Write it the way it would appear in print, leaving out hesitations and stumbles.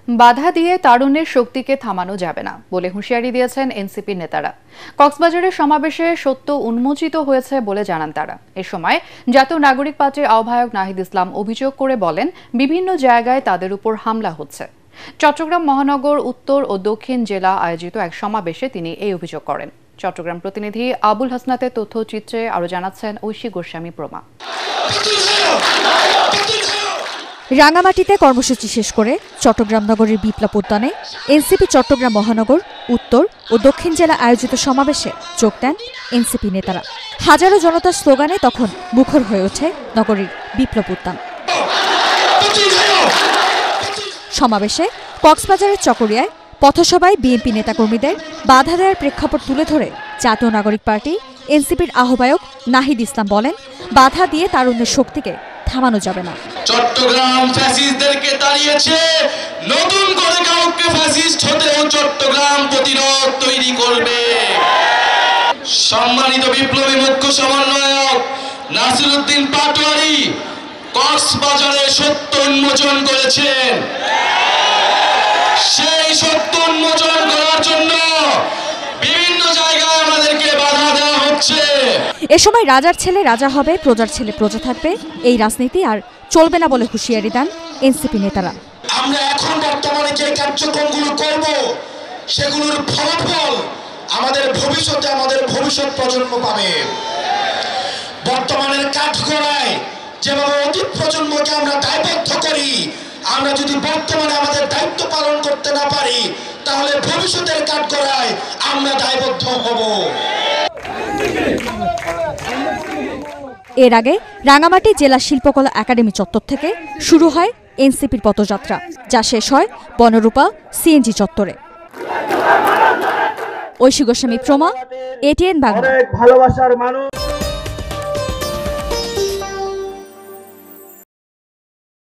বাধা দিয়ে তারুণ্যের শক্তিকে থামানো যাবে না বলে হুঁশিয়ারি দিয়েছেন এনসিপি নেতারা। কক্সবাজারের সমাবেশে সত্য উন্মোচিত হয়েছে বলে জানান তারা। এ সময় জাতীয় নাগরিক পার্টির আহ্বায়ক নাহিদ ইসলাম অভিযোগ করে বলেন, বিভিন্ন জায়গায় তাদের উপর হামলা হচ্ছে। চট্টগ্রাম মহানগর উত্তর ও দক্ষিণ জেলা আয়োজিত এক সমাবেশে তিনি এই অভিযোগ করেন। চট্টগ্রাম প্রতিনিধি আবুল হাসনাতের তথ্যচিত্রে আরও জানাচ্ছেন ঐশী গোস্বামী প্রমা। রাঙামাটিতে কর্মসূচি শেষ করে চট্টগ্রাম নগরীর বিপ্লব উদ্যানে এনসিপি চট্টগ্রাম মহানগর উত্তর ও দক্ষিণ জেলা আয়োজিত সমাবেশে যোগ দেন এনসিপি নেতারা। হাজারো জনতার স্লোগানে তখন মুখর হয়ে ওঠে নগরীর বিপ্লব উদ্যান। সমাবেশে কক্সবাজারের চকরিয়ায় পথসভায় বিএনপি নেতাকর্মীদের বাধা দেওয়ার প্রেক্ষাপট তুলে ধরে জাতীয় নাগরিক পার্টি এনসিপির আহ্বায়ক নাহিদ ইসলাম বলেন, বাধা দিয়ে তারুণ্যের শক্তিকে থামানো যাবে না। চট্টগ্রাম ফ্যাসিস্টদেরকে তাড়িয়েছে, নতুন করে কাউকে ফ্যাসিস্ট হতেও চট্টগ্রাম প্রতিরোধ তৈরি করবে। সম্মানিত বিপ্লবী মুখ্য সমন্বয়ক নাসিরউদ্দিন পাটোয়ারি কক্সবাজারে সত্য উন্মোচন করেছেন। সেই সত্য উন্মোচন করার জন্য বিভিন্ন জায়গায় আমাদেরকে বাধা দেওয়া হচ্ছে। এ সময় রাজার ছেলে রাজা হবে, প্রজার ছেলে প্রজা থাকবে, এই রাজনীতি আর চলবে না বলে হুঁশিয়ারি দেন এনসিপি নেতারা। আমরা এখন বর্তমানে যে কার্যক্রমগুলো করব সেগুলোর ফলাফল আমাদের ভবিষ্যৎ প্রজন্ম পাবে। বর্তমানের কাঠগড়ায় যেভাবে অতীত প্রজন্মকে আমরা দায়বদ্ধ করি, আমরা যদি বর্তমানে আমাদের দায়িত্ব পালন করতে না পারি তাহলে ভবিষ্যতের কাঠগড়ায় আমরা দায়বদ্ধ হব। এর আগে রাঙামাটি জেলা শিল্পকলা একাডেমি চত্বর থেকে শুরু হয় এনসিপির পথযাত্রা, যা শেষ হয় বনরূপা সিএনজি চত্বরে। ঐশী গোস্বামী প্রমা, এটিএন বাংলা। ভালোবাসার মানুষ।